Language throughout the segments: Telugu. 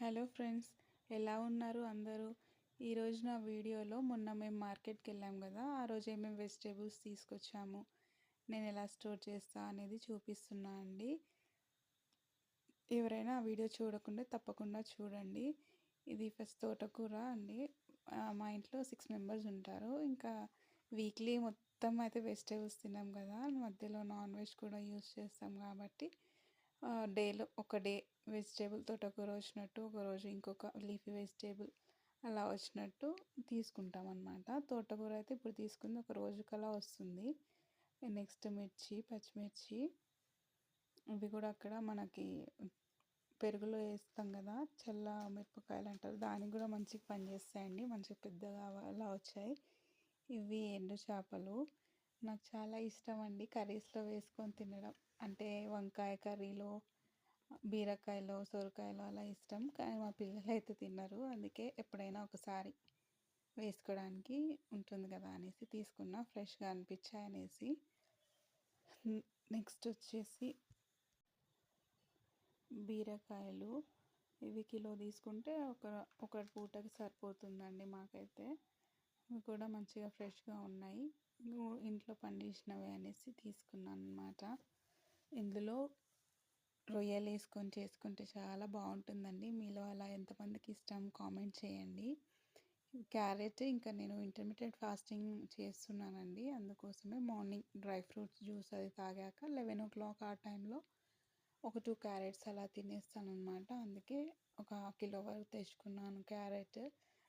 హలో ఫ్రెండ్స్, ఎలా ఉన్నారు అందరూ? ఈరోజు నా వీడియోలో మొన్న మేము మార్కెట్కి వెళ్ళాం కదా, ఆ రోజు ఏమేమి వెజిటేబుల్స్ తీసుకొచ్చాము, నేను ఎలా స్టోర్ చేస్తా అనేది చూపిస్తున్నా అండి. ఎవరైనా ఆ వీడియో చూడకుండా తప్పకుండా చూడండి. ఇది ఫస్ట్ తోటకూర అండి. మా ఇంట్లో 6 మెంబర్స్ ఉంటారు. ఇంకా వీక్లీ మొత్తం అయితే వెజిటేబుల్స్ తిన్నాం కదా, మధ్యలో నాన్ వెజ్ కూడా యూస్ చేస్తాం కాబట్టి డేలో ఒక డే వెజిటేబుల్ తోటకూర వచ్చినట్టు, ఒకరోజు ఇంకొక లీఫీ వెజిటేబుల్ అలా వచ్చినట్టు తీసుకుంటాం అన్నమాట. తోటకూర అయితే ఇప్పుడు తీసుకుంది ఒక రోజుకలా వస్తుంది. నెక్స్ట్ మిర్చి, పచ్చిమిర్చి, ఇవి కూడా అక్కడ మనకి పెరుగులో వేస్తాం కదా, చల్ల మిరపకాయలు అంటారు, దానికి కూడా మంచిగా పనిచేస్తాయండి. మంచిగా పెద్దగా అలా వచ్చాయి. ఇవి ఎండు చేపలు, నాకు చాలా ఇష్టం అండి కర్రీస్లో వేసుకొని తినడం. అంటే వంకాయ కర్రీలో, బీరకాయలో, సొరకాయలో అలా ఇష్టం. కానీ మా పిల్లలు అయితే తిన్నారు, అందుకే ఎప్పుడైనా ఒకసారి వేసుకోవడానికి ఉంటుంది కదా అనేసి తీసుకున్నా, ఫ్రెష్గా అనిపించాయి అనేసి. నెక్స్ట్ వచ్చేసి బీరకాయలు, ఇవి కిలో తీసుకుంటే ఒక పూటకి సరిపోతుందండి మాకైతే. ఇవి కూడా మంచిగా ఫ్రెష్గా ఉన్నాయి, ఇంట్లో పండించినవి అనేసి తీసుకున్నాను అన్నమాట. ఇందులో రొయ్యలు వేసుకొని చేసుకుంటే చాలా బాగుంటుందండి. మీలో అలా ఎంతమందికి ఇష్టం కామెంట్ చేయండి. క్యారెట్, ఇంకా నేను ఇంటర్మీడియట్ ఫాస్టింగ్ చేస్తున్నానండి, అందుకోసమే మార్నింగ్ డ్రై ఫ్రూట్స్ జ్యూస్ అది తాగాక 11 o'clock ఆ టైంలో ఒక 2 క్యారెట్స్ అలా తినేస్తాను అనమాట. అందుకే ఒక కిలో వరకు తెచ్చుకున్నాను క్యారెట్.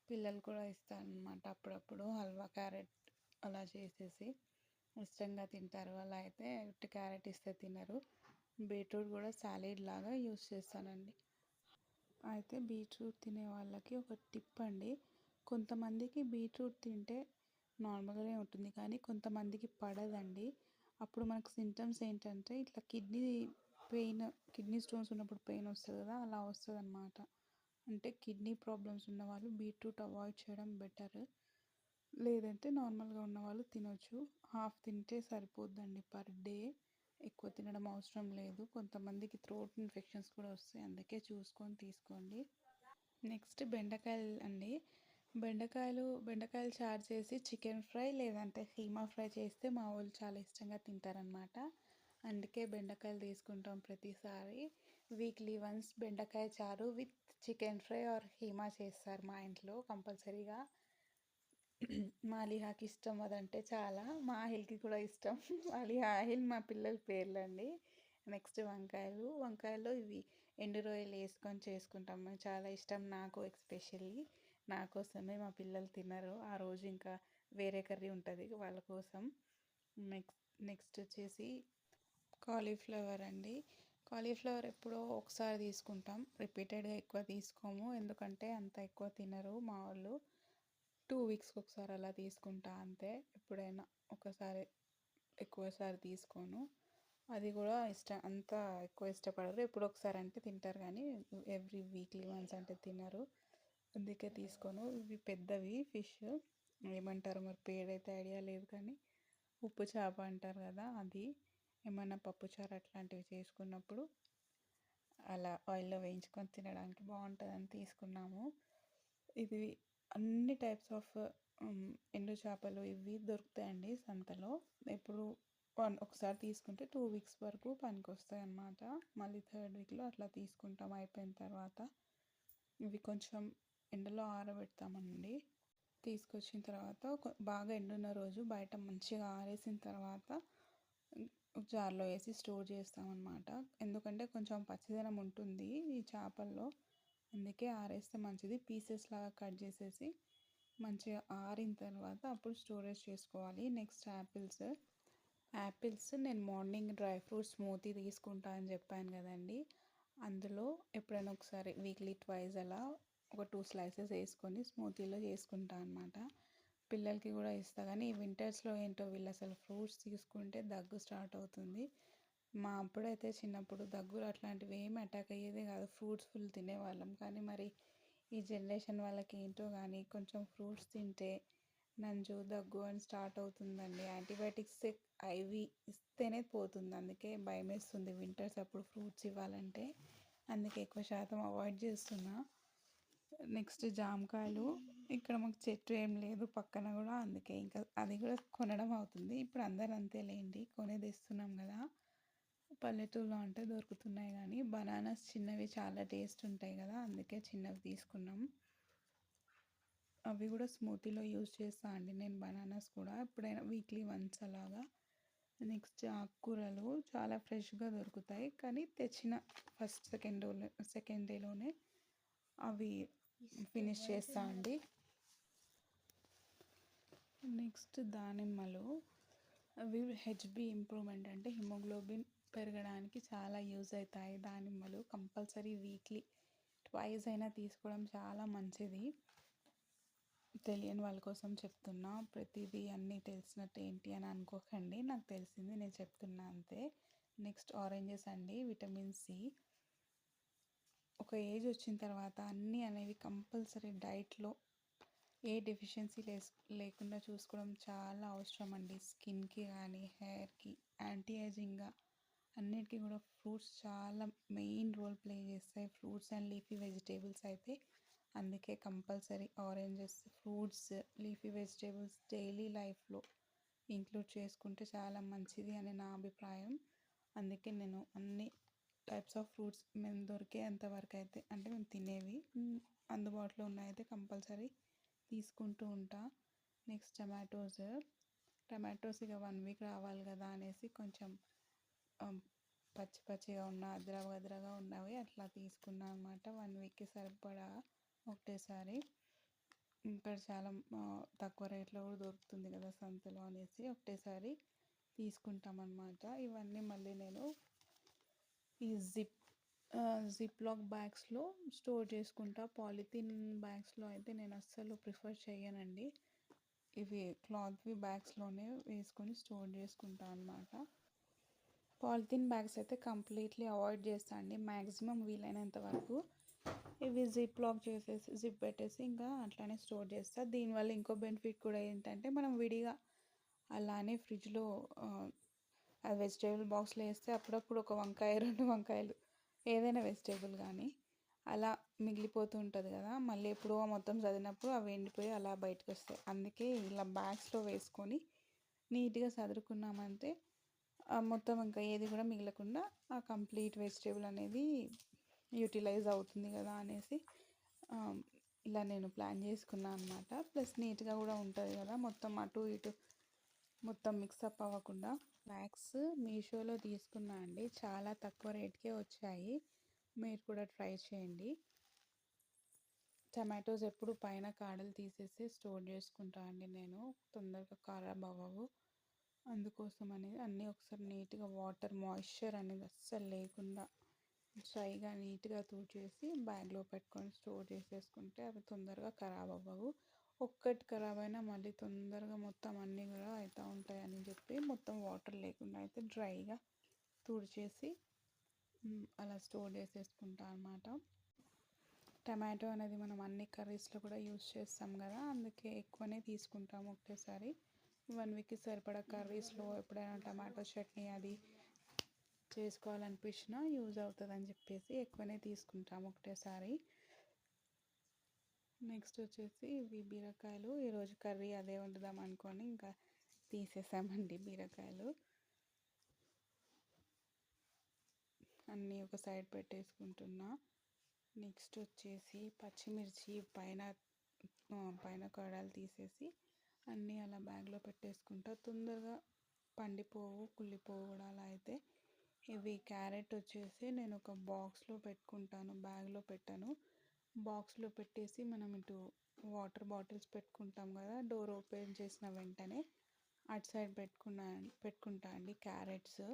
పిల్లలు కూడా ఇస్తాను అనమాట అప్పుడప్పుడు, హల్వా క్యారెట్ అలా చేసేసి ఇష్టంగా తింటారు. అలా అయితే ఉట్టి క్యారెట్ ఇస్తే తినరు. బీట్రూట్ కూడా సాలెడ్ లాగా యూస్ చేస్తానండి. అయితే బీట్రూట్ తినే వాళ్ళకి ఒక టిప్ అండి. కొంతమందికి బీట్రూట్ తింటే నార్మల్గానే ఉంటుంది, కానీ కొంతమందికి పడదండి. అప్పుడు మనకు సింటమ్స్ ఏంటంటే ఇట్లా పెయిన్, కిడ్నీ స్టోన్స్ ఉన్నప్పుడు పెయిన్ వస్తుంది కదా, అలా వస్తుంది అన్నమాట. అంటే కిడ్నీ ప్రాబ్లమ్స్ ఉన్న వాళ్ళు బీట్రూట్ అవాయిడ్ చేయడం బెటర్. లేదంటే నార్మల్గా ఉన్న వాళ్ళు తినొచ్చు. హాఫ్ తింటే సరిపోద్దండి పర్ డే, ఎక్కువ తినడం అవసరం లేదు. కొంతమందికి థ్రోట్ ఇన్ఫెక్షన్స్ కూడా వస్తాయి, అందుకే చూసుకొని తీసుకోండి. నెక్స్ట్ బెండకాయలు అండి. బెండకాయలు చారు చేసి చికెన్ ఫ్రై లేదంటే కీమా ఫ్రై చేస్తే మా వాళ్ళు చాలా ఇష్టంగా తింటారనమాట. అందుకే బెండకాయలు తీసుకుంటాం ప్రతిసారి. వీక్లీ వన్స్ బెండకాయ చారు with chicken fry or keema చేస్తారు మా ఇంట్లో కంపల్సరీగా. మా లిహాకి ఇష్టం అదంటే చాలా, మా ఆహిల్కి కూడా ఇష్టం. ఆహిల్ మా పిల్లల పేర్లండి. నెక్స్ట్ వంకాయలు ఇవి ఎండు రొయ్యలు వేసుకొని చేసుకుంటాము, చాలా ఇష్టం నాకు ఎస్పెషల్లీ. నా కోసమే, మా పిల్లలు తినరు ఆ రోజు, ఇంకా వేరే కర్రీ ఉంటుంది వాళ్ళ కోసం. నెక్స్ట్ వచ్చేసి కాలీఫ్లవర్ అండి. కాలీఫ్లవర్ ఎప్పుడో ఒకసారి తీసుకుంటాం, రిపీటెడ్గా ఎక్కువ తీసుకోము, ఎందుకంటే అంత ఎక్కువ తినరు మా వాళ్ళు. 2 వీక్స్కి ఒకసారి అలా తీసుకుంటా అంతే. ఎప్పుడైనా ఒకసారి, ఎక్కువసారి తీసుకోను. అది కూడా అంత ఎక్కువ ఇష్టపడరు. ఎప్పుడు ఒకసారి అంటే తింటారు, కానీ ఎవ్రీ వీక్లీ వన్స్ అంటే తినరు, అందుకే తీసుకోను. ఇవి పెద్దవి ఫిష్, ఏమంటారు మరి పేరైతే ఐడియా లేదు, కానీ ఉప్పు చేప అంటారు కదా అది. ఏమైనా పప్పుచారు అట్లాంటివి చేసుకున్నప్పుడు అలా ఆయిల్లో వేయించుకొని తినడానికి బాగుంటుందని తీసుకున్నాము. ఇది అన్ని టైప్స్ ఆఫ్ ఎండు చేపలు ఇవి దొరుకుతాయండి సంతలో. ఎప్పుడు ఒకసారి తీసుకుంటే 2 వీక్స్ వరకు పనికి వస్తాయి అన్నమాట. మళ్ళీ 3rd వీక్లో అట్లా తీసుకుంటాం. అయిపోయిన తర్వాత ఇవి కొంచెం ఎండలో ఆరబెడతామండి. తీసుకొచ్చిన తర్వాత బాగా ఎండున్న రోజు బయట మంచిగా ఆరేసిన తర్వాత జార్లో వేసి స్టోర్ చేస్తామన్నమాట. ఎందుకంటే కొంచెం పచ్చిదనం ఉంటుంది ఈ చేపల్లో, అందుకే ఆరేస్తే మంచిది. పీసెస్ లాగా కట్ చేసేసి మంచిగా ఆరిన తర్వాత అప్పుడు స్టోరేజ్ చేసుకోవాలి. నెక్స్ట్ యాపిల్స్ నేను మార్నింగ్ డ్రై ఫ్రూట్ స్మూతీ తీసుకుంటా అని చెప్పాను కదండి, అందులో ఎప్పుడైనా ఒకసారి వీక్లీ ట్వైస్ అలా ఒక 2 slices వేసుకొని స్మూతీలో చేసుకుంటా అనమాట. పిల్లలకి కూడా ఇస్తా, కానీ ఈ వింటర్స్లో ఏంటో వీళ్ళు అసలు ఫ్రూట్స్ తీసుకుంటే దగ్గు స్టార్ట్ అవుతుంది. మా అప్పుడైతే చిన్నప్పుడు దగ్గులు అట్లాంటివి ఏమి అటాక్ అయ్యేదే కాదు, ఫ్రూట్స్ ఫుల్ తినేవాళ్ళం. కానీ మరి ఈ జనరేషన్ వాళ్ళకి ఏంటో కానీ కొంచెం ఫ్రూట్స్ తింటే నంజు దగ్గు అని స్టార్ట్ అవుతుందండి. యాంటీబయాటిక్స్ అవి ఇస్తేనే పోతుంది, అందుకే భయం వేస్తుంది వింటర్స్ అప్పుడు ఫ్రూట్స్ ఇవ్వాలంటే. అందుకే ఎక్కువ శాతం అవాయిడ్ చేస్తున్నా. నెక్స్ట్ జామకాయలు ఇక్కడ మాకు చెట్టు ఏం లేదు పక్కన కూడా, అందుకే ఇంకా అది కూడా కొనడం అవుతుంది. ఇప్పుడు అందరు అంతేలేండి, కొనే తెస్తున్నాం కదా. పల్లెటూరులో అంటే దొరుకుతున్నాయి, కానీ బనానాస్ చిన్నవి చాలా టేస్ట్ ఉంటాయి కదా, అందుకే చిన్నవి తీసుకున్నాం. అవి కూడా స్మూతీలో యూజ్ చేస్తా అండి నేను, బనానాస్ కూడా ఎప్పుడైనా వీక్లీ వన్స్ అలాగా. నెక్స్ట్ ఆకుకూరలు చాలా ఫ్రెష్గా దొరుకుతాయి, కానీ తెచ్చిన సెకండ్ డేలోనే అవి ఫినిష్ చేస్తా అండి. నెక్స్ట్ దానిమ్మలు, అవి హెచ్బి ఇంప్రూవ్మెంట్ అంటే హిమోగ్లోబిన్ పెరగడానికి చాలా యూజ్ అవుతాయి దానిమ్మలు. కంపల్సరీ వీక్లీ ట్వైస్ అయినా తీసుకోవడం చాలా మంచిది. తెలియని వాళ్ళ కోసం చెప్తున్నా, ప్రతిదీ అన్నీ తెలిసినట్టు ఏంటి అని అనుకోకండి, నాకు తెలిసింది నేను చెప్తున్నా అంతే. నెక్స్ట్ ఆరెంజెస్ అండి, విటమిన్ సి. ఒక ఏజ్ వచ్చిన తర్వాత అన్నీ అనేవి కంపల్సరీ డైట్లో ఏ డెఫిషియన్సీ లేకుండా చూసుకోవడం చాలా అవసరం అండి. స్కిన్కి కానీ హెయిర్కి, యాంటీ ఏజింగ్గా అన్నిటికీ కూడా ఫ్రూట్స్ చాలా మెయిన్ రోల్ ప్లే చేస్తాయి. ఫ్రూట్స్ అండ్ లీఫీ వెజిటేబుల్స్ అయితే, అందుకే compulsory oranges, fruits, leafy vegetables daily లైఫ్లో ఇంక్లూడ్ చేసుకుంటే చాలా మంచిది అని నా అభిప్రాయం. అందుకే నేను అన్ని టైప్స్ ఆఫ్ ఫ్రూట్స్ మేము దొరికేంత వరకు అయితే, అంటే మేము తినేవి అందుబాటులో ఉన్నాయైతే కంపల్సరీ తీసుకుంటూ ఉంటా. నెక్స్ట్ టమాటోస్ ఇక 1 వీక్ రావాలి కదా అనేసి కొంచెం పచ్చిగా ఉన్న అద్రగా ఉన్నవి అట్లా తీసుకున్నా అనమాట. 1 వీక్కి సరిపడా ఒకటేసారి. ఇక్కడ చాలా తక్కువ రేట్లో కూడా దొరుకుతుంది కదా సంతలో అనేసి ఒకటేసారి తీసుకుంటాం అన్నమాట. ఇవన్నీ మళ్ళీ నేను ఈ జిప్ లాక్ బ్యాగ్స్లో స్టోర్ చేసుకుంటా. పాలిథిన్ బ్యాగ్స్లో అయితే నేను అస్సలు ప్రిఫర్ చేయనండి. ఇవి క్లాత్వి బ్యాగ్స్లోనే వేసుకొని స్టోర్ చేసుకుంటా అన్నమాట. పాలిథిన్ బ్యాగ్స్ అయితే కంప్లీట్లీ అవాయిడ్ చేస్తా అండి, మ్యాక్సిమం వీలైనంత వరకు. ఇవి జిప్ లాక్ చేసేసి జిప్ పెట్టేసి ఇంకా అట్లానే స్టోర్ చేస్తా. దీనివల్ల ఇంకో బెనిఫిట్ కూడా ఏంటంటే, మనం విడిగా అలానే ఫ్రిడ్జ్లో అది వెజిటేబుల్ బాక్స్లో వేస్తే అప్పుడప్పుడు ఒక వంకాయ 2 వంకాయలు ఏదైనా వెజిటేబుల్ కానీ అలా మిగిలిపోతూ ఉంటుంది కదా, మళ్ళీ ఎప్పుడో మొత్తం చదివినప్పుడు అవి ఎండిపోయి అలా బయటకు వస్తాయి. అందుకే ఇలా బ్యాగ్స్లో వేసుకొని నీట్గా సదురుకున్నామంటే మొత్తం ఇంకా ఏది కూడా మిగలకుండా ఆ కంప్లీట్ వెజిటేబుల్ అనేది యూటిలైజ్ అవుతుంది కదా అనేసి ఇలా నేను ప్లాన్ చేసుకున్నాను అనమాట. ప్లస్ నీట్గా కూడా ఉంటుంది కదా, మొత్తం అటు ఇటు మొత్తం మిక్సప్ అవ్వకుండా. బ్యాగ్స్ మీషోలో తీసుకున్నా అండి, చాలా తక్కువ రేట్కే వచ్చాయి, మీరు కూడా ట్రై చేయండి. టమాటోస్ ఎప్పుడు పైన కాడలు తీసేసి స్టోర్ చేసుకుంటా అండి నేను, తొందరగా ఖరాబ్ అవ్వవు. అందుకోసం అనేది అన్నీ ఒకసారి నీట్గా వాటర్ మాయిశ్చర్ అనేది అస్సలు లేకుండా డ్రైగా నీట్గా తుడిచేసి బ్యాగ్లో పెట్టుకొని స్టోర్ చేసేసుకుంటే అవి తొందరగా ఖరాబ్ అవ్వవు. ఒక్కటి ఖరాబ్ అయినా మళ్ళీ తొందరగా మొత్తం అన్నీ కూడా అవుతూ ఉంటాయని చెప్పి మొత్తం వాటర్ లేకుండా అయితే డ్రైగా తుడిచేసి అలా స్టోర్ చేసేసుకుంటా అన్నమాట. టమాటో అనేది మనం అన్ని కర్రీస్లో కూడా యూస్ చేస్తాం కదా, అందుకే ఎక్కువనే తీసుకుంటాము ఒకటేసారి. 1 వీక్కి సరిపడా కర్రీస్లో ఎప్పుడైనా టమాటో చట్నీ అది చేసుకోవాలనిపించినా యూజ్ అవుతుందని చెప్పేసి ఎక్కువనే తీసుకుంటాము ఒకటేసారి. నెక్స్ట్ వచ్చేసి ఇవి బీరకాయలు, ఈరోజు కర్రీ అదే వండుదాం అనుకొని ఇంకా తీసేసామండి బీరకాయలు. అన్నీ ఒక సైడ్ పెట్టేసుకుంటున్నా. నెక్స్ట్ వచ్చేసి పచ్చిమిర్చి పైన కాడలు తీసేసి అన్నీ అలా బ్యాగ్లో పెట్టేసుకుంటా. తొందరగా పండిపోవు, కుళ్ళిపోవు కూడా అలా అయితే. ఇవి క్యారెట్ వచ్చేసి నేను ఒక బాక్స్లో పెట్టుకుంటాను, బ్యాగ్లో పెట్టాను. బాక్స్లో పెట్టేసి మనం ఇటు వాటర్ బాటిల్స్ పెట్టుకుంటాం కదా, డోర్ ఓపెన్ చేసిన వెంటనే అటు సైడ్ పెట్టుకుంటా అండి క్యారెట్స్.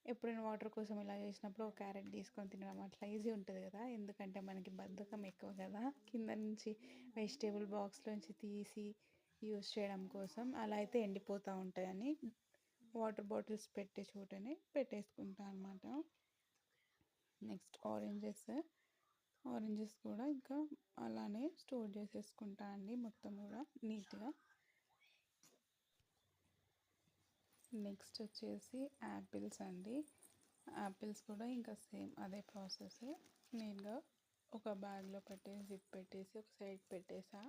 ఎప్పుడైనా వాటర్ కోసం ఇలా చేసినప్పుడు ఒక క్యారెట్ తీసుకొని తినడం అట్లా ఈజీ ఉంటుంది కదా, ఎందుకంటే మనకి బద్ధకం ఎక్కువ కదా కింద నుంచి వెజిటేబుల్ బాక్స్లోంచి తీసి యూస్ చేయడం కోసం. అలా అయితే ఎండిపోతూ ఉంటాయని వాటర్ బాటిల్స్ పెట్టే చోటనే పెట్టేసుకుంటా అనమాట. నెక్స్ట్ ఆరెంజెస్ కూడా ఇంకా అలానే స్టోర్ చేసేసుకుంటా అండి మొత్తం కూడా నీట్గా. నెక్స్ట్ వచ్చేసి యాపిల్స్ అండి. యాపిల్స్ కూడా ఇంకా సేమ్ అదే ప్రాసెస్, నీట్గా ఒక బ్యాగ్లో పెట్టేసి జిప్ పెట్టేసి ఒక సైడ్ పెట్టేసా.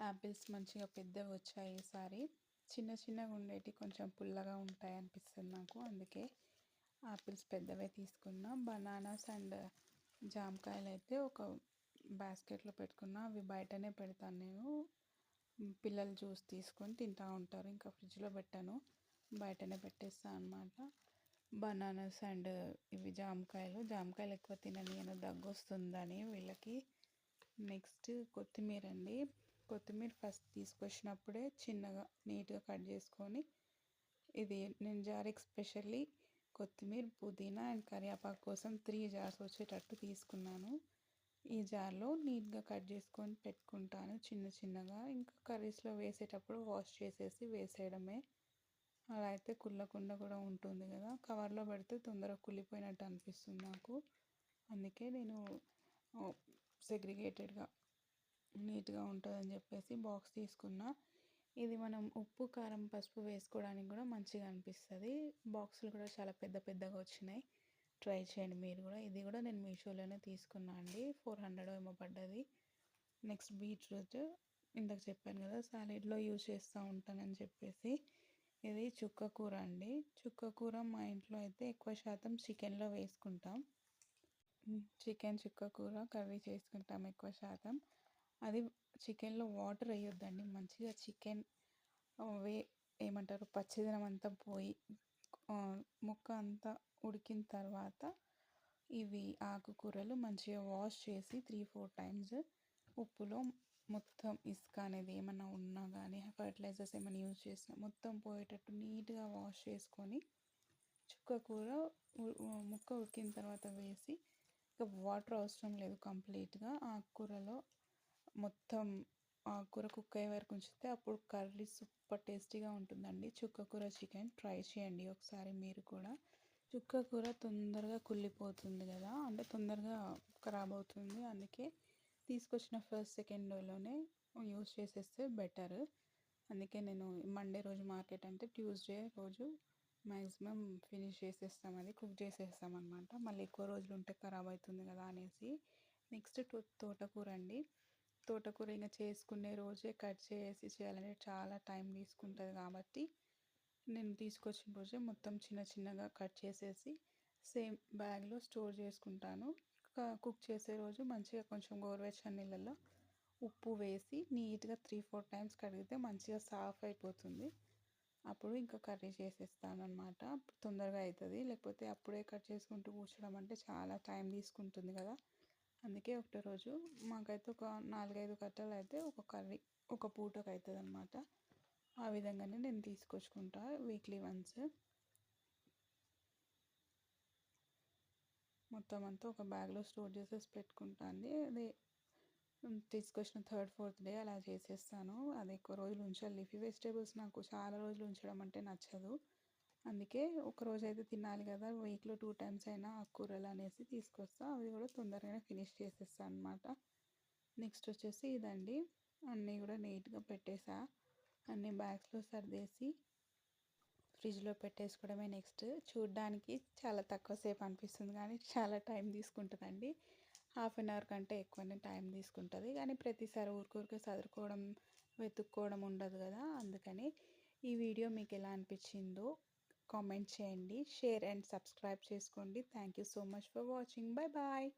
యాపిల్స్ మంచిగా పెద్దవి వచ్చాయి ఈసారి. చిన్న చిన్నగా ఉండేటి కొంచెం పుల్లగా ఉంటాయి అనిపిస్తుంది నాకు, అందుకే యాపిల్స్ పెద్దవే తీసుకున్నా. బనానాస్ అండ్ జామకాయలు అయితే ఒక బాస్కెట్లో పెట్టుకున్నా. అవి బయటనే పెడతాను నేను, పిల్లలు జ్యూస్ తీసుకొని తింటూ ఉంటారు. ఇంకా ఫ్రిడ్జ్లో పెట్టాను, బయటనే పెట్టేస్తాను అనమాట. బనానాస్ అండ్ ఇవి జామకాయలు ఎక్కువ తిననీయను, దగ్గు వస్తుందని వీళ్ళకి. నెక్స్ట్ కొత్తిమీర అండి. కొత్తిమీర ఫస్ట్ తీసుకొచ్చినప్పుడే చిన్నగా నీట్గా కట్ చేసుకొని, ఇది నేను జార్కి స్పెషల్లీ కొత్తిమీర, పుదీనా అండ్ కరివేపాకు కోసం 3 జార్స్ వచ్చేటట్టు తీసుకున్నాను. ఈ జార్లో నీట్గా కట్ చేసుకొని పెట్టుకుంటాను చిన్న చిన్నగా. ఇంకా కర్రీస్లో వేసేటప్పుడు వాష్ చేసేసి వేసేయడమే. అలా అయితే కుళ్ళకుండా కూడా ఉంటుంది కదా. కవర్లో పెడితే తొందరగా కుళ్ళిపోయినట్టు అనిపిస్తుంది నాకు, అందుకే నేను సెగ్రిగేటెడ్గా నీట్గా ఉంటుందని చెప్పేసి బాక్స్ తీసుకున్నా. ఇది మనం ఉప్పు, కారం, పసుపు వేసుకోవడానికి కూడా మంచిగా అనిపిస్తుంది. బాక్సులు కూడా చాలా పెద్ద పెద్దగా వచ్చినాయి, ట్రై చేయండి మీరు కూడా. ఇది కూడా నేను మీషోలోనే తీసుకున్నా అండి, 400 ఏమో పడ్డది. నెక్స్ట్ బీట్రూట్, ఇందాక చెప్పాను కదా సాలెడ్లో యూజ్ చేస్తూ ఉంటానని చెప్పేసి. ఇది చుక్క కూర అండి. చుక్క కూర మా ఇంట్లో అయితే ఎక్కువ శాతం చికెన్లో వేసుకుంటాం. చికెన్ చుక్క కూర కర్రీ చేసుకుంటాం ఎక్కువ శాతం. అది చికెన్లో వాటర్ వేయొద్దండి, మంచిగా చికెన్ ఏమంటారు పచ్చిదనం అంతా పోయి ముక్క అంతా ఉడికిన తర్వాత ఇవి ఆకుకూరలు మంచిగా వాష్ చేసి 3-4 టైమ్స్ ఉప్పులో మొత్తం ఇసుక అనేది ఏమన్నా ఉన్నా కానీ ఫర్టిలైజర్స్ ఏమైనా యూజ్ చేసినా మొత్తం పోయేటట్టు నీట్గా వాష్ చేసుకొని చుక్క కూర ముక్క ఉడికిన తర్వాత వేసి, ఇంకా వాటర్ అవసరం లేదు, కంప్లీట్గా ఆకుకూరలో మొత్తం ఆకుకూర కుక్ అయ్యే వరకు ఉంచితే అప్పుడు కర్రీ సూపర్ టేస్టీగా ఉంటుందండి. చుక్క కూర చికెన్ ట్రై చేయండి ఒకసారి మీరు కూడా. చుక్క కూర తొందరగా కుళ్ళిపోతుంది కదా, అంటే తొందరగా ఖరాబ్ అవుతుంది, అందుకే తీసుకొచ్చిన ఫస్ట్ సెకండ్ డేలోనే యూజ్ చేసేస్తే బెటర్. అందుకే నేను మండే రోజు మార్కెట్ అంటే ట్యూస్డే రోజు మ్యాక్సిమం ఫినిష్ చేసేస్తాం, అది కుక్ చేసేస్తాం అనమాట. మళ్ళీ ఎక్కువ రోజులు ఉంటే ఖరాబ్ అవుతుంది కదా అనేసి. నెక్స్ట్ తోటకూర అండి. తోటకూర ఇంకా చేసుకునే రోజే కట్ చేసి చేయాలంటే చాలా టైం తీసుకుంటుంది కాబట్టి నేను తీసుకొచ్చిన రోజే మొత్తం చిన్న చిన్నగా కట్ చేసేసి సేమ్ బ్యాగ్లో స్టోర్ చేసుకుంటాను. కుక్ చేసే రోజు మంచిగా కొంచెం గోరువెచ్చని నీళ్ళల్లో ఉప్పు వేసి నీట్గా 3-4 టైమ్స్ కడిగితే మంచిగా సాఫ్ అయిపోతుంది. అప్పుడు ఇంకా కర్రీ చేసేస్తాను అనమాట, తొందరగా అవుతుంది. లేకపోతే అప్పుడే కట్ చేసుకుంటూ కూర్చోడం అంటే చాలా టైం తీసుకుంటుంది కదా, అందుకే ఒకటే రోజు మాకైతే ఒక 4-5 కట్టలు అయితే ఒక కర్రీ ఒక పూటకు అవుతుంది అనమాట. ఆ విధంగానే నేను తీసుకొచ్చుకుంటా వీక్లీ వన్స్. మొత్తం అంతా ఒక బ్యాగ్లో స్టోర్ చేసేసి పెట్టుకుంటా అండి. అది తీసుకొచ్చిన 3rd-4th డే అలా చేసేస్తాను. అది ఎక్కువ రోజులు ఉంచాలి. లీఫీ వెజిటేబుల్స్ నాకు చాలా రోజులు ఉంచడం అంటే నచ్చదు, అందుకే ఒక రోజు అయితే తినాలి కదా, వీక్లో 2 టైమ్స్ అయినా ఆకుకూరలు అనేసి తీసుకొస్తా. అవి కూడా తొందరగానే ఫినిష్ చేసేస్తాను అనమాట. నెక్స్ట్ వచ్చేసి ఇదండి, అన్నీ కూడా నీట్గా పెట్టేసా, అన్ని బ్యాగ్స్లో సర్దేసి ఫ్రిడ్జ్లో పెట్టేసుకోవడమే. నెక్స్ట్ చూడ్డానికి చాలా తక్కువ సేపు అనిపిస్తుంది కానీ చాలా టైం తీసుకుంటుందండి. 1/2 అవర్ కంటే ఎక్కువనే టైం తీసుకుంటుంది, కానీ ప్రతిసారి ఊరికే చదువుకోవడం వెతుక్కోవడం ఉండదు కదా, అందుకని. ఈ వీడియో మీకు ఎలా అనిపించిందో కామెంట్ చేయండి, షేర్ అండ్ సబ్స్క్రైబ్ చేసుకోండి. Thank you so much for watching. Bye bye.